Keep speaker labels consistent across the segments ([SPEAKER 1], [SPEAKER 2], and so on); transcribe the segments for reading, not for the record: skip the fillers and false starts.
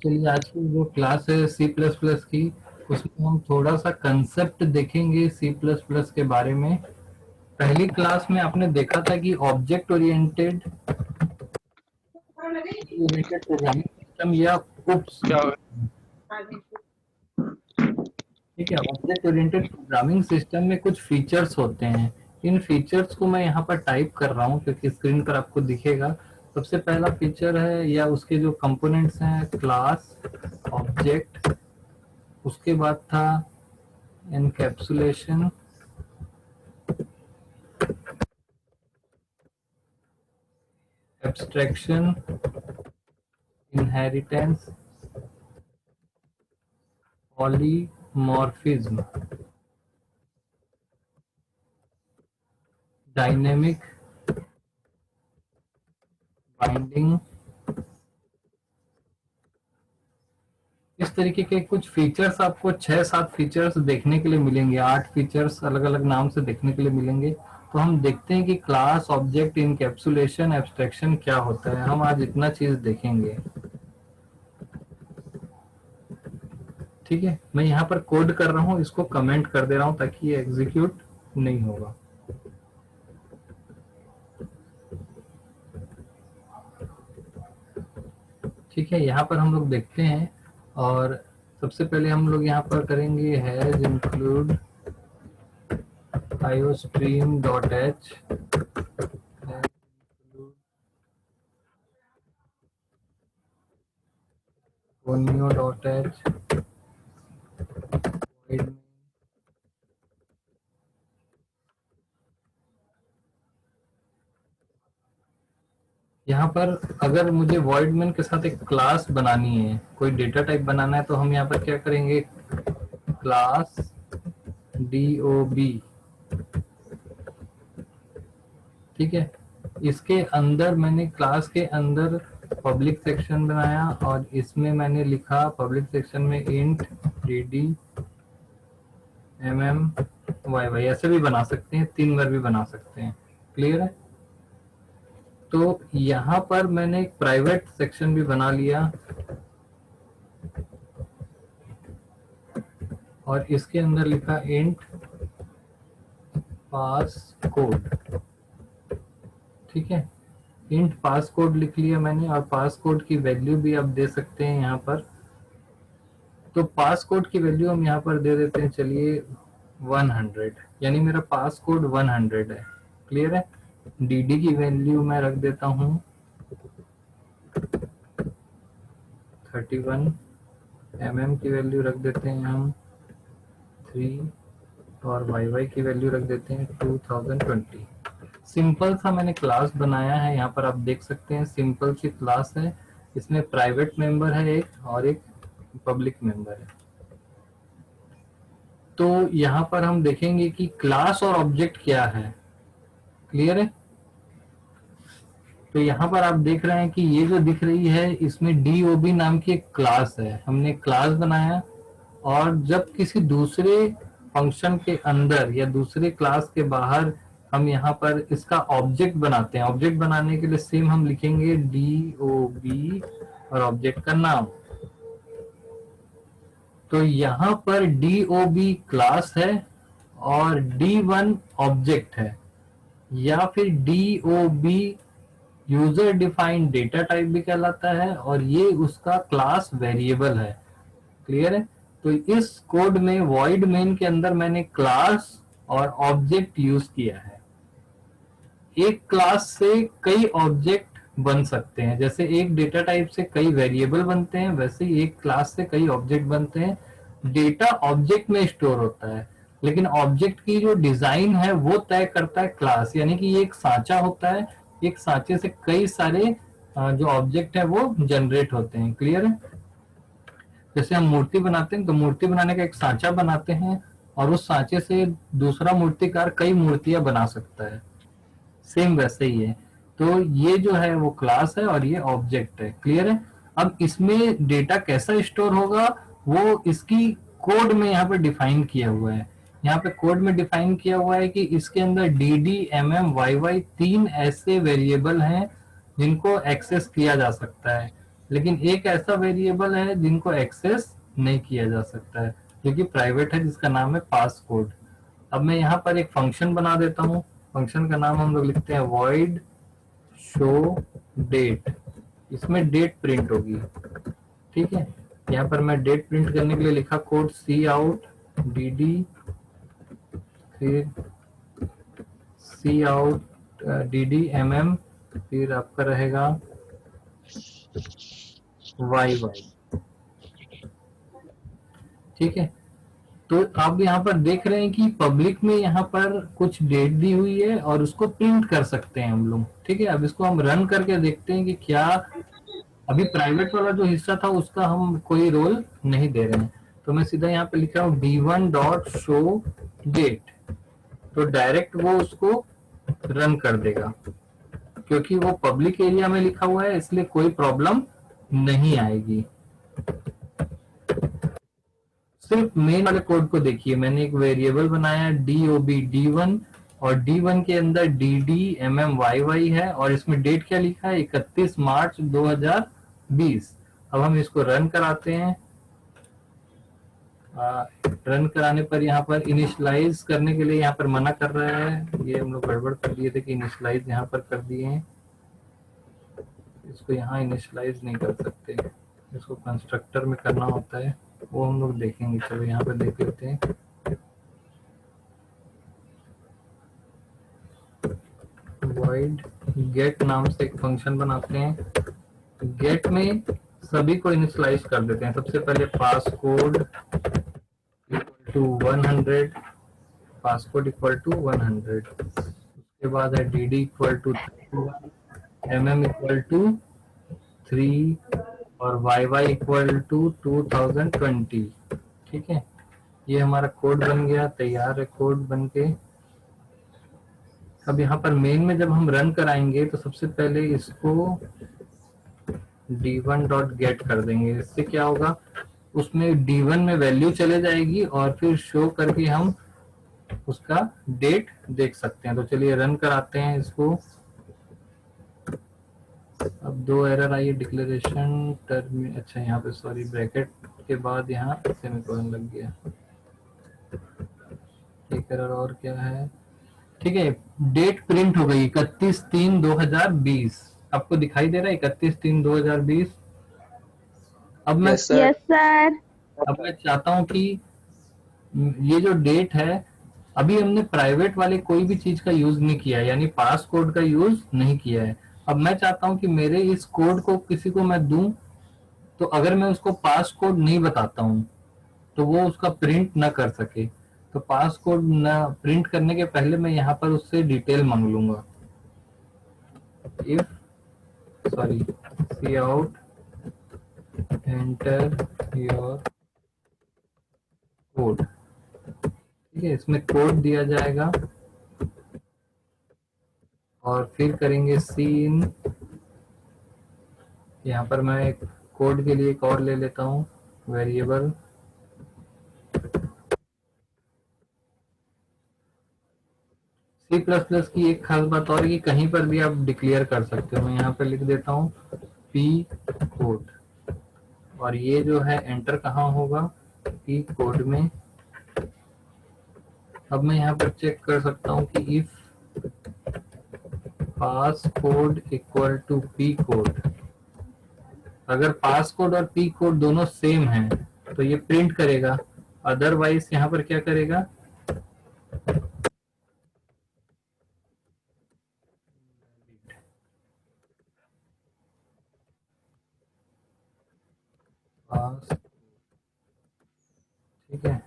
[SPEAKER 1] चलिए आज की जो क्लास है सी प्लस प्लस की, उसमें हम थोड़ा सा कंसेप्ट देखेंगे सी प्लस प्लस के बारे में। पहली क्लास में आपने देखा था कि object oriented oriented programming system या उप्स,
[SPEAKER 2] क्या हो
[SPEAKER 1] ठीक है। ऑब्जेक्ट ओरिएंटेड प्रोग्रामिंग सिस्टम में कुछ फीचर्स होते हैं। इन फीचर्स को मैं यहाँ पर टाइप कर रहा हूँ क्योंकि स्क्रीन पर आपको दिखेगा। सबसे पहला फीचर है या उसके जो कंपोनेंट्स हैं, क्लास, ऑब्जेक्ट, उसके बाद था encapsulation, abstraction, inheritance, polymorphism, dynamic binding. इस तरीके के कुछ फीचर्स आपको 6-7 फीचर्स देखने के लिए मिलेंगे, 8 फीचर्स अलग अलग नाम से देखने के लिए मिलेंगे। तो हम देखते हैं कि क्लास, ऑब्जेक्ट, इनकैप्सुलेशन, एब्स्ट्रैक्शन क्या होता है। हम आज इतना चीज देखेंगे, ठीक है। मैं यहाँ पर कोड कर रहा हूँ, इसको कमेंट कर दे रहा हूँ ताकि ये एग्जीक्यूट नहीं होगा। ठीक है, यहाँ पर हम लोग देखते हैं और सबसे पहले हम लोग यहाँ पर करेंगे हैज इंक्लूड iostream.h, onio.h, यहाँ पर अगर मुझे void main के साथ एक क्लास बनानी है, कोई डेटा टाइप बनाना है, तो हम यहाँ पर क्या करेंगे, क्लास dob, ठीक है। इसके अंदर मैंने क्लास के अंदर पब्लिक सेक्शन बनाया और इसमें मैंने लिखा पब्लिक सेक्शन में इंट dd yy, ऐसे भी बना सकते हैं, 3 बार भी बना सकते हैं। क्लियर है। तो यहाँ पर मैंने एक प्राइवेट सेक्शन भी बना लिया और इसके अंदर लिखा इंट पास कोड, ठीक है। इंट पास कोड लिख लिया मैंने और पास कोड की वैल्यू भी आप दे सकते हैं यहाँ पर। तो पास कोड की वैल्यू हम यहाँ पर दे देते हैं, चलिए 100, यानी मेरा पास कोड 100 है। क्लियर है। dd की वैल्यू मैं रख देता हूँ 31, की वैल्यू रख देते हैं हम 3 और yy की वैल्यू रख देते हैं 2020। सिंपल सा मैंने क्लास बनाया है, यहाँ पर आप देख सकते हैं सिंपल सी क्लास है। इसमें प्राइवेट मेंबर है एक और एक पब्लिक मेंबर है। तो यहाँ पर हम देखेंगे कि क्लास और ऑब्जेक्ट क्या है। क्लियर है। तो यहाँ पर आप देख रहे हैं कि ये जो दिख रही है इसमें dob नाम की एक क्लास है। हमने क्लास बनाया और जब किसी दूसरे फंक्शन के अंदर या दूसरे क्लास के बाहर हम यहाँ पर इसका ऑब्जेक्ट बनाते हैं, ऑब्जेक्ट बनाने के लिए सेम हम लिखेंगे dob और ऑब्जेक्ट का नाम। तो यहाँ पर dob क्लास है और d1 ऑब्जेक्ट है, या फिर dob user defined data type भी कहलाता है और ये उसका क्लास वेरिएबल है। क्लियर है। तो इस कोड में void main के अंदर मैंने क्लास और ऑब्जेक्ट यूज किया है। एक क्लास से कई ऑब्जेक्ट बन सकते हैं, जैसे एक डेटा टाइप से कई वेरिएबल बनते हैं, वैसे ही एक क्लास से कई ऑब्जेक्ट बनते हैं। डेटा ऑब्जेक्ट में स्टोर होता है, लेकिन ऑब्जेक्ट की जो डिजाइन है वो तय करता है क्लास, यानी कि ये एक सांचा होता है, एक सांचे से कई सारे जो ऑब्जेक्ट है वो जनरेट होते हैं। क्लियर है। जैसे हम मूर्ति बनाते हैं तो मूर्ति बनाने का एक सांचा बनाते हैं और उस सांचे से दूसरा मूर्तिकार कई मूर्तियां बना सकता है, सेम वैसे ही है। तो ये जो है वो क्लास है और ये ऑब्जेक्ट है। क्लियर है। अब इसमें डेटा कैसा स्टोर होगा वो इसकी कोड में यहाँ पे डिफाइन किया हुआ है। यहाँ पे कोड में डिफाइन किया हुआ है कि इसके अंदर dd yy 3 ऐसे वेरिएबल हैं जिनको एक्सेस किया जा सकता है। लेकिन एक ऐसा वेरिएबल है जिनको एक्सेस नहीं किया जा सकता है, जो कि प्राइवेट है, जिसका नाम है पास कोड। अब मैं यहाँ पर एक फंक्शन बना देता हूँ। फंक्शन का नाम हम लोग लिखते हैं void show date। इसमें डेट प्रिंट होगी, ठीक है। यहाँ पर मैं डेट प्रिंट करने के लिए लिखा code C out D D, फिर C out D D M M, फिर आपका रहेगा वाई वाई, ठीक है। तो आप यहाँ पर देख रहे हैं कि पब्लिक में यहाँ पर कुछ डेट दी हुई है और उसको प्रिंट कर सकते हैं हम लोग, ठीक है। अब इसको हम रन करके देखते हैं कि क्या, अभी प्राइवेट वाला जो हिस्सा था उसका हम कोई रोल नहीं दे रहे हैं। तो मैं सीधा यहाँ पे लिख रहा हूँ d1 डॉट शो डेट, तो डायरेक्ट वो उसको रन कर देगा, क्योंकि वो पब्लिक एरिया में लिखा हुआ है, इसलिए कोई प्रॉब्लम नहीं आएगी। सिर्फ मेन वाले कोड को देखिए, मैंने एक वेरिएबल बनाया dob_d1 और d1 के अंदर dd_mm_yy है और इसमें डेट क्या लिखा है, 31 मार्च 2020। अब हम इसको रन कराते हैं। रन कराने पर यहाँ पर इनिशियलाइज करने के लिए यहाँ पर मना कर रहा है, ये हम लोग गड़बड़ कर दिए थे कि इनिशियलाइज यहाँ पर कर दिए हैं, इसको यहाँ इनिशियलाइज नहीं कर सकते, इसको कंस्ट्रक्टर में करना होता है, वो हम लोग देखेंगे। चलो यहाँ पर देख लेते हैं। void get नाम से एक फंक्शन बनाते हैं। get में सभी को इनिशियलाइज कर देते हैं। सबसे पहले passcode equal to 100, passcode equal to 100, उसके बाद है dd equal to 31, mm equal to 3 और yy इक्वल टू 2020, ठीक है। ये हमारा कोड बन गया, तैयार है कोड बन के। अब यहाँ पर मेन में जब हम रन कराएंगे तो सबसे पहले इसको d1 डॉट गेट कर देंगे। इससे क्या होगा, उसमें d1 में वैल्यू चले जाएगी और फिर शो करके हम उसका डेट देख सकते हैं। तो चलिए रन कराते हैं इसको। अब दो एरर आई है, डिक्लेरेशन टर्म, अच्छा यहाँ पे सॉरी ब्रैकेट के बाद यहाँ सेमीकोलन लग गया। एक एरर और क्या है, ठीक है। डेट प्रिंट हो गई 31/3/2020, आपको दिखाई दे रहा है 31/3/2020। अब मैं
[SPEAKER 2] यस सर।
[SPEAKER 3] Yes sir.
[SPEAKER 1] अब मैं चाहता हूं कि ये जो डेट है, अभी हमने प्राइवेट वाले कोई भी चीज का यूज नहीं किया है, यानी पास कोड का यूज नहीं किया है। अब मैं चाहता हूं कि मेरे इस कोड को किसी को मैं दूं, तो अगर मैं उसको पास कोड नहीं बताता हूं तो वो उसका प्रिंट ना कर सके। तो पास कोड ना प्रिंट करने के पहले मैं यहाँ पर उससे डिटेल मांग लूंगा। If sorry see out enter your code, ठीक है। इसमें कोड दिया जाएगा और फिर करेंगे सीन। यहाँ पर मैं एक कोड के लिए एक और ले लेता हूँ वेरिएबल, C++ की एक खास बात और कि कहीं पर भी आप डिक्लेयर कर सकते हो। मैं यहाँ पर लिख देता हूँ p कोड, और ये जो है एंटर कहाँ होगा, p कोड में। अब मैं यहाँ पर चेक कर सकता हूँ कि if pass code equal to p code, अगर पास कोड और p कोड दोनों सेम हैं तो ये प्रिंट करेगा, अदरवाइज यहाँ पर क्या करेगा, पास, ठीक है।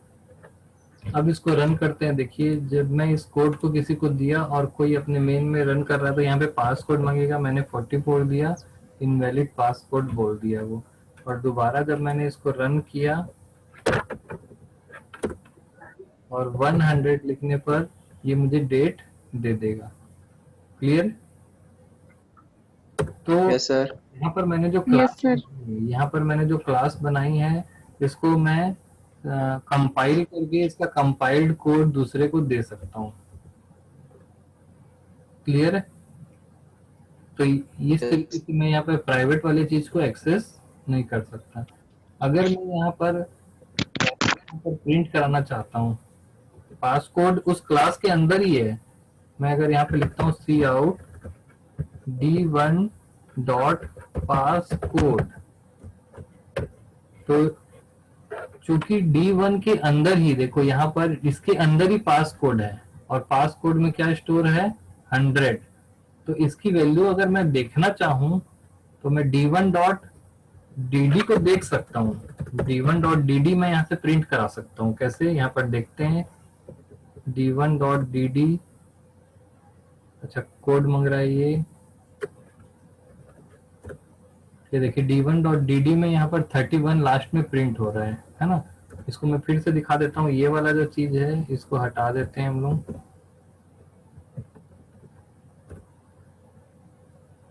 [SPEAKER 1] अब इसको रन करते हैं। देखिए जब मैं इस कोड को किसी को दिया और कोई अपने मेन में रन कर रहा है तो यहाँ पे पास कोड मांगेगा, मैंने 44 दिया, इनवैलिड पास कोड बोल दिया वो। और दोबारा जब मैंने इसको रन किया और 100 लिखने पर ये मुझे डेट दे देगा। क्लियर? तो
[SPEAKER 2] यस सर।
[SPEAKER 1] यहाँ पर मैंने जो
[SPEAKER 3] यस
[SPEAKER 1] क्लास
[SPEAKER 3] सर।
[SPEAKER 1] यहाँ पर मैंने जो क्लास बनाई है, इसको मैं कंपाइल करके इसका कंपाइल्ड कोड दूसरे को दे सकता हूँ। क्लियर है? तो इस तरीके से मैं यहाँ पे प्राइवेट वाली चीज को एक्सेस नहीं कर सकता। अगर मैं यहाँ पर प्रिंट कराना चाहता हूँ, पास कोड उस क्लास के अंदर ही है। मैं अगर यहाँ पे लिखता हूँ सी आउट D1 डॉट पास कोड, तो चूंकि D1 के अंदर ही देखो यहाँ पर इसके अंदर ही पास कोड है, और पास कोड में क्या स्टोर है 100। तो इसकी वैल्यू अगर मैं देखना चाहूँ तो मैं D1 डॉट डी को देख सकता हूँ। D1 डॉट डी मैं यहाँ से प्रिंट करा सकता हूँ। कैसे, यहाँ पर देखते हैं D1 डॉट डी। अच्छा, कोड मांग रहा है ये देखिए D1 डॉट डी में यहाँ पर 31 लास्ट में प्रिंट हो रहा है ना। इसको मैं फिर से दिखा देता हूँ। ये वाला जो चीज है इसको हटा देते हैं हम लोग।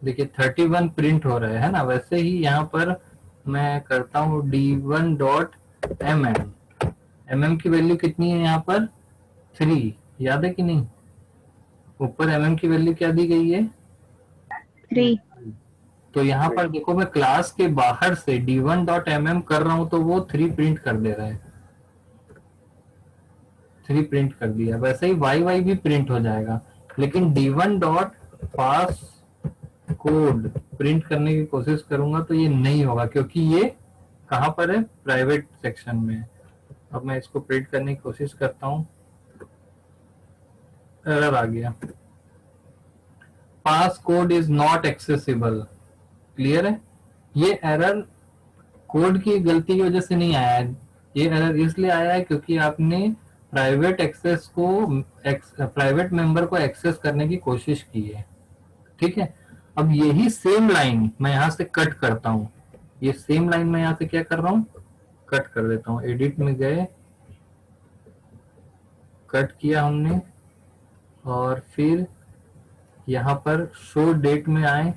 [SPEAKER 1] देखिए 31 प्रिंट हो रहा है ना। वैसे ही यहाँ पर मैं करता हूँ D1 डॉट mm की वैल्यू कितनी है यहाँ पर 3, याद है कि नहीं। ऊपर mm की वैल्यू क्या दी गई है
[SPEAKER 2] 3।
[SPEAKER 1] तो यहाँ पर देखो मैं क्लास के बाहर से D1 डॉट कर रहा हूँ तो वो 3 प्रिंट कर दे रहा है। 3 प्रिंट कर दिया। वैसे ही वाई भी प्रिंट हो जाएगा, लेकिन D1 डॉट पास कोड प्रिंट करने की कोशिश करूंगा तो ये नहीं होगा, क्योंकि ये कहाँ पर है प्राइवेट सेक्शन में। अब मैं इसको प्रिंट करने की कोशिश करता हूँ, एरर आ गया, pass code is not accessible. Clear है। ये एरर कोड की गलती की वजह से नहीं आया है, ये एरर इसलिए आया है क्योंकि आपने प्राइवेट मेंबर को एक्सेस करने की कोशिश की है। ठीक है। अब यही सेम लाइन मैं यहां से कट करता हूं। ये सेम लाइन मैं यहां से क्या कर रहा हूं, कट कर देता हूं। एडिट में गए, कट किया हमने, और फिर यहां पर शो डेट में आए,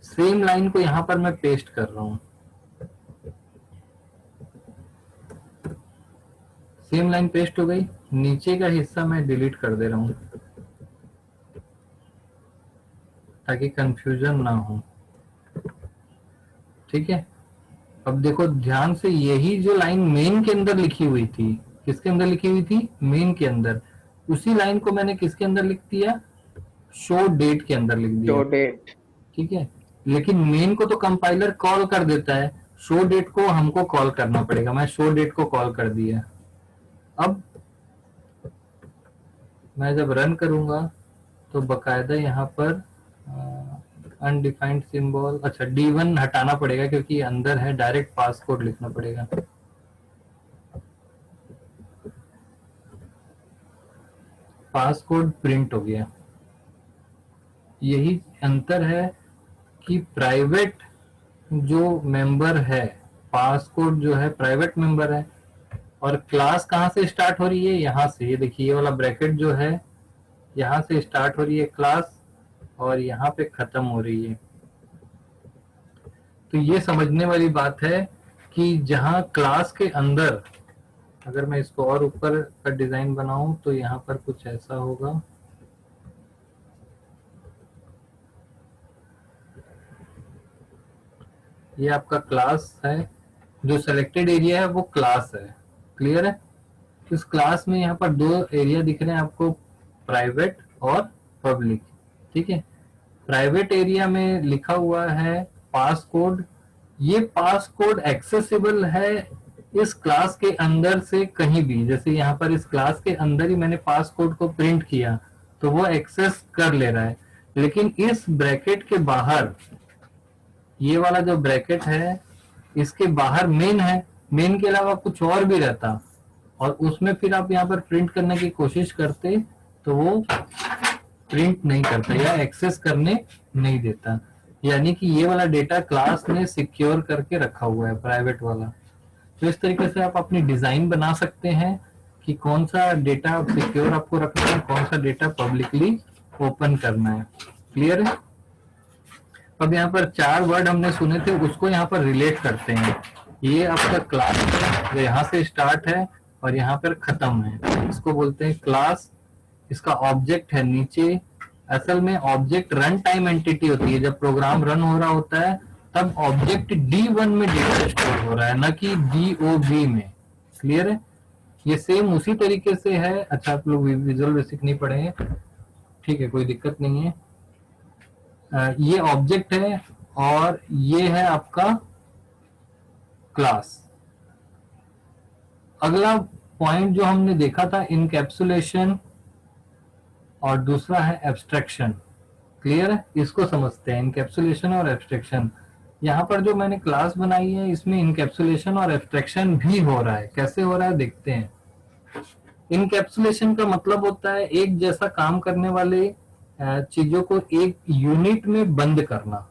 [SPEAKER 1] सेम लाइन को यहां पर मैं पेस्ट कर रहा हूं। सेम लाइन पेस्ट हो गई। नीचे का हिस्सा मैं डिलीट कर दे रहा हूं ताकि कंफ्यूजन ना हो। ठीक है। अब देखो ध्यान से, यही जो लाइन मेन के अंदर लिखी हुई थी, किसके अंदर लिखी हुई थी मेन के अंदर, उसी लाइन को मैंने किसके अंदर लिख दिया, शो डेट के अंदर लिख दिया।
[SPEAKER 2] Show that.
[SPEAKER 1] ठीक है। लेकिन मेन को तो कंपाइलर कॉल कर देता है, शो डेट को हमको कॉल करना पड़ेगा। मैं शो डेट को कॉल कर दिया। अब मैं जब रन करूंगा तो बकायदा यहाँ पर अनडिफाइंड सिंबल, अच्छा D1 हटाना पड़ेगा क्योंकि अंदर है, डायरेक्ट पास कोड लिखना पड़ेगा। पास कोड प्रिंट हो गया। यही अंतर है कि प्राइवेट जो मेंबर है, पास कोड जो है प्राइवेट मेंबर है, और क्लास कहाँ से स्टार्ट हो रही है, यहाँ से। ये देखिए ये वाला ब्रैकेट जो है यहाँ से स्टार्ट हो रही है क्लास, और यहाँ पे खत्म हो रही है। तो ये समझने वाली बात है कि जहाँ क्लास के अंदर, अगर मैं इसको और ऊपर का डिजाइन बनाऊं तो यहाँ पर कुछ ऐसा होगा। ये आपका क्लास है, जो सेलेक्टेड एरिया है वो क्लास है। क्लियर है। इस क्लास में यहाँ पर 2 एरिया दिख रहे हैं आपको, प्राइवेट और पब्लिक। ठीक है। प्राइवेट एरिया में लिखा हुआ है पास कोड। ये पास कोड एक्सेसिबल है इस क्लास के अंदर से कहीं भी। जैसे यहाँ पर इस क्लास के अंदर ही मैंने पास कोड को प्रिंट किया तो वो एक्सेस कर ले रहा है, लेकिन इस ब्रैकेट के बाहर, ये वाला जो ब्रैकेट है इसके बाहर मेन है, मेन के अलावा कुछ और भी रहता, और उसमें फिर आप यहाँ पर प्रिंट करने की कोशिश करते तो वो प्रिंट नहीं करता या एक्सेस करने नहीं देता। यानी कि ये वाला डेटा क्लास ने सिक्योर करके रखा हुआ है, प्राइवेट वाला। तो इस तरीके से आप अपनी डिजाइन बना सकते हैं कि कौन सा डेटा सिक्योर आपको रखना है, कौन सा डेटा पब्लिकली ओपन करना है। क्लियर है। अब यहाँ पर 4 वर्ड हमने सुने थे, उसको यहाँ पर रिलेट करते हैं। ये आपका क्लास है जो यहाँ से स्टार्ट है और यहाँ पर खत्म है, इसको बोलते हैं क्लास इसका ऑब्जेक्ट है नीचे। असल में ऑब्जेक्ट रन टाइम एंटिटी होती है, जब प्रोग्राम रन हो रहा होता है तब ऑब्जेक्ट D1 में डेटा स्टोर हो रहा है, न कि DOB में। क्लियर है? ये सेम उसी तरीके से है। अच्छा, आप लोग विजुअल बेसिक नहीं पढ़े हैं, ठीक है, कोई दिक्कत नहीं है। ये ऑब्जेक्ट है और ये है आपका क्लास। अगला पॉइंट जो हमने देखा था इनकैप्सुलेशन, और दूसरा है एब्स्ट्रैक्शन। क्लियर है? इसको समझते हैं, इनकैप्सुलेशन और एब्स्ट्रैक्शन। यहाँ पर जो मैंने क्लास बनाई है इसमें इनकैप्सुलेशन और एब्स्ट्रैक्शन भी हो रहा है। कैसे हो रहा है देखते हैं। इनकैप्सुलेशन का मतलब होता है एक जैसा काम करने वाले चीजों को एक यूनिट में बंद करना।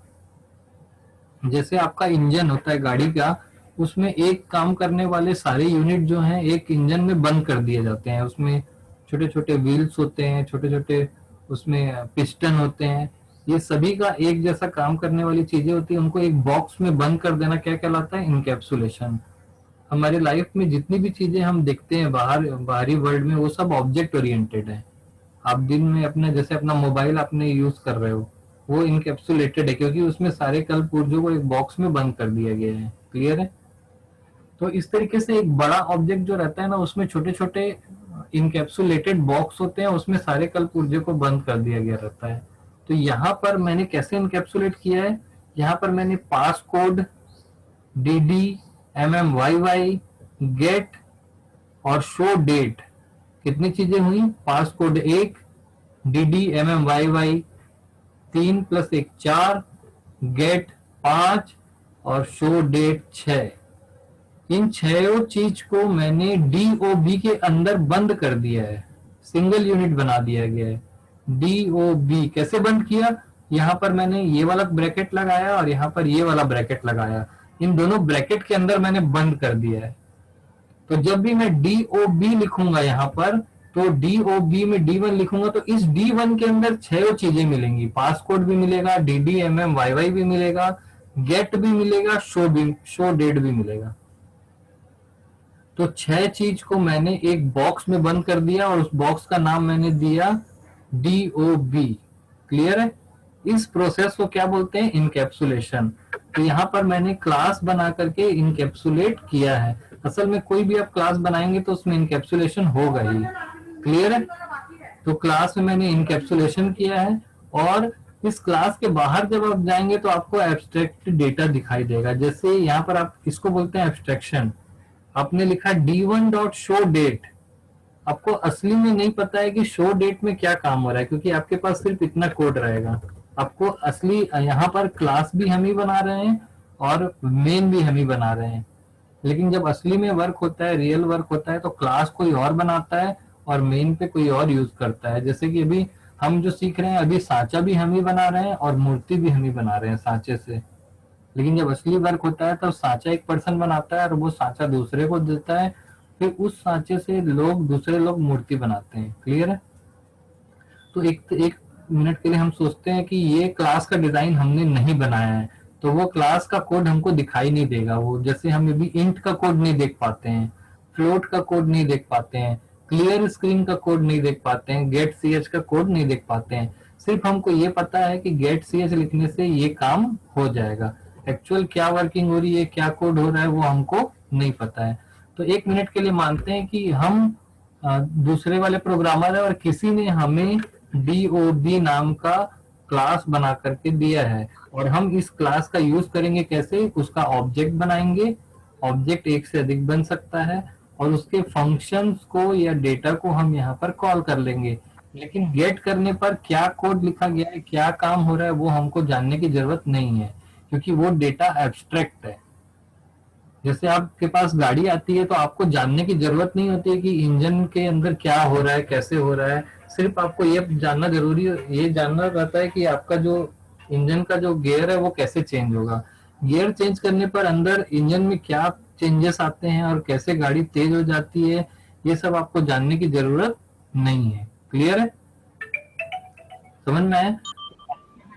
[SPEAKER 1] जैसे आपका इंजन होता है गाड़ी का, उसमें एक काम करने वाले सारे यूनिट जो हैं एक इंजन में बंद कर दिए जाते हैं। उसमें छोटे छोटे व्हील्स होते हैं, छोटे छोटे उसमें पिस्टन होते हैं, ये सभी का एक जैसा काम करने वाली चीजें होती है, उनको एक बॉक्स में बंद कर देना क्या कहलाता है? इनकैप्सुलेशन। हमारी लाइफ में जितनी भी चीजें हम देखते हैं बाहरी वर्ल्ड में, वो सब ऑब्जेक्ट ओरिएंटेड है। आप दिन में अपने जैसे अपना मोबाइल आपने यूज कर रहे हो, वो इनकैप्सुलेटेड है क्योंकि उसमें सारे कल पुर्जों को एक बॉक्स में बंद कर दिया गया है। क्लियर है? तो इस तरीके से एक बड़ा ऑब्जेक्ट जो रहता है ना, उसमें छोटे छोटे इनकैप्सुलेटेड बॉक्स होते हैं, उसमें सारे कल पुर्जे को बंद कर दिया गया रहता है। तो यहाँ पर मैंने कैसे इनकैप्सुलेट किया है, यहाँ पर मैंने पास कोड, DD, MMYY, गेट और शो डेट, कितनी चीजें हुई? पास कोड 1, DD MMYY 3 + 1 4, गेट 5 और शो डेट 6। इन छह चीज को मैंने DOB के अंदर बंद कर दिया है, सिंगल यूनिट बना दिया गया है। DOB कैसे बंद किया? यहाँ पर मैंने ये वाला ब्रैकेट लगाया और यहाँ पर ये वाला ब्रैकेट लगाया, इन दोनों ब्रैकेट के अंदर मैंने बंद कर दिया है। तो जब भी मैं DOB लिखूंगा यहाँ पर, तो DOB में D1 लिखूंगा तो इस D1 के अंदर छह चीजें मिलेंगी। पास कोड भी मिलेगा, DD MMYY भी मिलेगा, गेट भी मिलेगा, शो डेट भी मिलेगा। तो छह चीज को मैंने एक बॉक्स में बंद कर दिया और उस बॉक्स का नाम मैंने दिया DOB। क्लियर है? इस प्रोसेस को क्या बोलते हैं? इनकैप्सुलेशन। तो यहाँ पर मैंने क्लास बना करके इनकैप्सुलेट किया है। असल में कोई भी आप क्लास बनाएंगे तो उसमें इनकैप्सुलेशन होगा ही। क्लियर है? तो क्लास में मैंने इनकैप्सुलेशन किया है, और इस क्लास के बाहर जब आप जाएंगे तो आपको एब्स्ट्रैक्ट डेटा दिखाई देगा। जैसे यहाँ पर आप इसको बोलते हैं एब्स्ट्रैक्शन। आपने लिखा D1.showDate, आपको असली में नहीं पता है कि शो डेट में क्या काम हो रहा है, क्योंकि आपके पास सिर्फ इतना कोड रहेगा। आपको असली यहाँ पर क्लास भी हम ही बना रहे हैं और मेन भी हम ही बना रहे हैं, लेकिन जब असली में वर्क होता है, रियल वर्क होता है, तो क्लास कोई और बनाता है और मेन पे कोई और यूज करता है। जैसे कि अभी हम जो सीख रहे हैं, अभी सांचा भी हम ही बना रहे हैं और मूर्ति भी हम ही बना रहे हैं सांचे से। लेकिन जब असली वर्क होता है तब सांचा एक पर्सन बनाता है और वो सांचा दूसरे को देता है, फिर उस सांचे से दूसरे लोग मूर्ति बनाते हैं। क्लियर है? तो एक मिनट के लिए हम सोचते हैं कि ये क्लास का डिजाइन हमने नहीं बनाया है, तो वो क्लास का कोड हमको दिखाई नहीं देगा। वो जैसे हम अभी इंट का कोड नहीं देख पाते हैं, फ्लोट का कोड नहीं देख पाते हैं, क्लियर स्क्रीन का कोड नहीं देख पाते हैं, गेट ch का कोड नहीं देख पाते हैं। सिर्फ हमको ये पता है कि गेट ch लिखने से ये काम हो जाएगा। एक्चुअल क्या वर्किंग हो रही है, क्या कोड हो रहा है, वो हमको नहीं पता है। तो एक मिनट के लिए मानते हैं कि हम दूसरे वाले प्रोग्रामर है और किसी ने हमें DOB नाम का क्लास बना करके दिया है, और हम इस क्लास का यूज करेंगे कैसे? उसका ऑब्जेक्ट बनाएंगे। ऑब्जेक्ट एक से अधिक बन सकता है, और उसके फंक्शंस को या डेटा को हम यहाँ पर कॉल कर लेंगे। लेकिन गेट करने पर क्या कोड लिखा गया है, क्या काम हो रहा है, वो हमको जानने की जरूरत नहीं है, क्योंकि वो डेटा एब्स्ट्रैक्ट है। जैसे आपके पास गाड़ी आती है तो आपको जानने की जरूरत नहीं होती है कि इंजन के अंदर क्या हो रहा है, कैसे हो रहा है। सिर्फ आपको ये जानना जरूरी, ये जानना रहता है कि आपका जो इंजन का जो गियर है वो कैसे चेंज होगा। गियर चेंज करने पर अंदर इंजन में क्या चेंजेस आते हैं और कैसे गाड़ी तेज हो जाती है, ये सब आपको जानने की जरूरत नहीं है। क्लियर है? समझ में आया?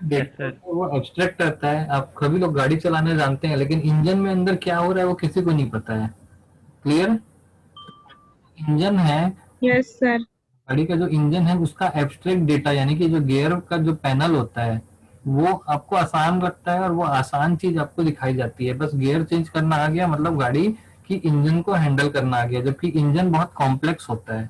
[SPEAKER 3] Yes sir.
[SPEAKER 1] वो एब्स्ट्रैक्ट रहता है। आप सभी लोग गाड़ी चलाने जानते हैं, लेकिन इंजन में अंदर क्या हो रहा है वो किसी को नहीं पता है। क्लियर? इंजन है,
[SPEAKER 2] Yes, sir.
[SPEAKER 1] गाड़ी का जो इंजन है उसका एब्स्ट्रैक्ट डेटा, यानी कि जो गियर का जो पैनल होता है वो आपको आसान लगता है और वो आसान चीज आपको दिखाई जाती है, बस गियर चेंज करना आ गया, मतलब गाड़ी की इंजन को हैंडल करना आ गया, जबकि इंजन बहुत कॉम्प्लेक्स होता है।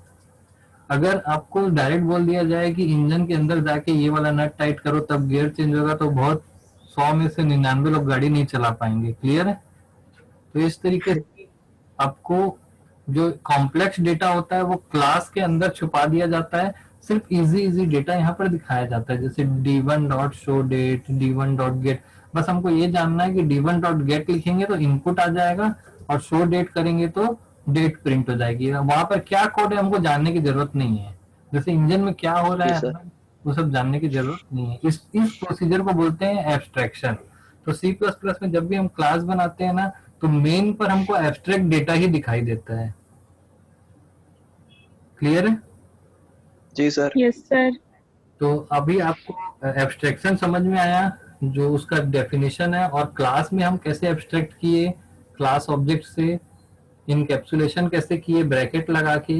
[SPEAKER 1] अगर आपको डायरेक्ट बोल दिया जाए कि इंजन के अंदर जाके ये वाला नट टाइट करो तब गियर चेंज होगा, तो बहुत 100 में से 99 लोग गाड़ी नहीं चला पाएंगे। क्लियर है? तो इस तरीके से आपको जो कॉम्प्लेक्स डेटा होता है वो क्लास के अंदर छुपा दिया जाता है, सिर्फ इजी इजी डेटा यहाँ पर दिखाया जाता है, जैसे d1 dot show that, d1 dot gate. बस हमको ये जानना है कि d1 डॉट गेट लिखेंगे तो इनपुट आ जाएगा, और शो डेट करेंगे तो डेट प्रिंट हो जाएगी। वहां पर क्या कोड है हमको जानने की जरूरत नहीं है, जैसे इंजन में क्या हो रहा
[SPEAKER 4] जी
[SPEAKER 1] है
[SPEAKER 4] सर।
[SPEAKER 1] अंदर, वो सब जानने की जरूरत नहीं है। इस प्रोसीजर को बोलते हैं एब्स्ट्रैक्शन। तो सी प्लस प्लस में जब भी हम क्लास बनाते हैं ना, तो मेन पर हमको एब्स्ट्रैक्ट डेटा ही दिखाई देता है। क्लियर है?
[SPEAKER 4] जी सर।
[SPEAKER 2] Yes sir.
[SPEAKER 1] तो अभी आपको एब्स्ट्रैक्शन समझ में आया, जो उसका डेफिनेशन है, और क्लास में हम कैसे एब्स्ट्रैक्ट किए, क्लास ऑब्जेक्ट से इनकैप्सुलेशन कैसे किए ब्रैकेट लगा के।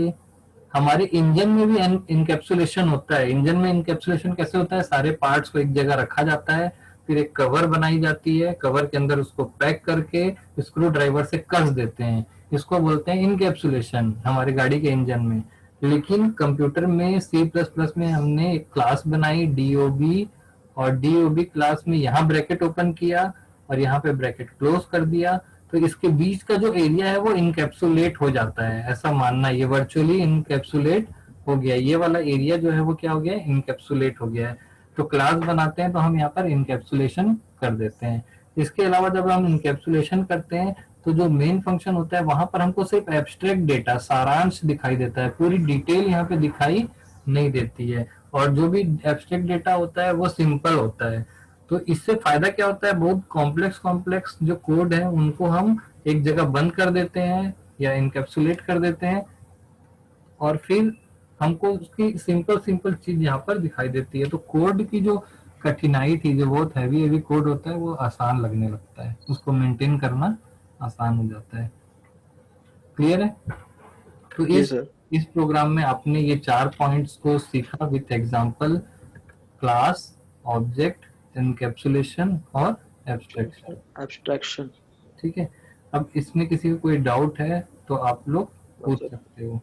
[SPEAKER 1] हमारे इंजन में भी इनकैप्सुलेशन होता है। इंजन में इनकैप्सुलेशन कैसे होता है, सारे पार्ट्स को एक जगह रखा जाता है, फिर एक कवर बनाई जाती है, कवर के अंदर उसको पैक करके स्क्रू ड्राइवर से कस देते हैं, इसको बोलते हैं इनकैप्सुलेशन हमारे गाड़ी के इंजन में। लेकिन कंप्यूटर में सी प्लस प्लस में हमने एक क्लास बनाई डीओबी, और डीओबी क्लास में यहाँ ब्रैकेट ओपन किया और यहाँ पे ब्रैकेट क्लोज कर दिया, तो इसके बीच का जो एरिया है वो इनकैप्सुलेट हो जाता है, ऐसा मानना, ये वर्चुअली इनकैप्सुलेट हो गया, ये वाला एरिया जो है वो क्या हो गया, इनकैप्सुलेट हो गया है। तो क्लास बनाते हैं तो हम यहाँ पर इनकैप्सुलेशन कर देते हैं। इसके अलावा जब हम इनकैप्सुलेशन करते हैं तो जो मेन फंक्शन होता है वहां पर हमको सिर्फ एब्स्ट्रैक्ट डेटा, सारांश दिखाई देता है, पूरी डिटेल यहाँ पे दिखाई नहीं देती है, और जो भी एब्स्ट्रैक्ट डेटा होता है वो सिंपल होता है। तो इससे फायदा क्या होता है, बहुत कॉम्प्लेक्स कॉम्प्लेक्स जो कोड है उनको हम एक जगह बंद कर देते हैं या इनकैप्सुलेट कर देते हैं, और फिर हमको उसकी सिंपल सिंपल चीज यहाँ पर दिखाई देती है। तो कोड की जो कठिनाई थी, जो बहुत हैवी हैवी कोड होता है, वो आसान लगने लगता है, उसको मेंटेन करना आसान हो जाता है। क्लियर है? तो
[SPEAKER 4] जी सर।
[SPEAKER 1] इस प्रोग्राम में आपने ये 4 पॉइंट्स को सीखा with example, class, object, encapsulation और एब्स्ट्रैक्शन।
[SPEAKER 4] एब्स्ट्रैक्शन।
[SPEAKER 1] ठीक है? अब इसमें किसी को कोई डाउट है तो आप लोग पूछ सकते हो।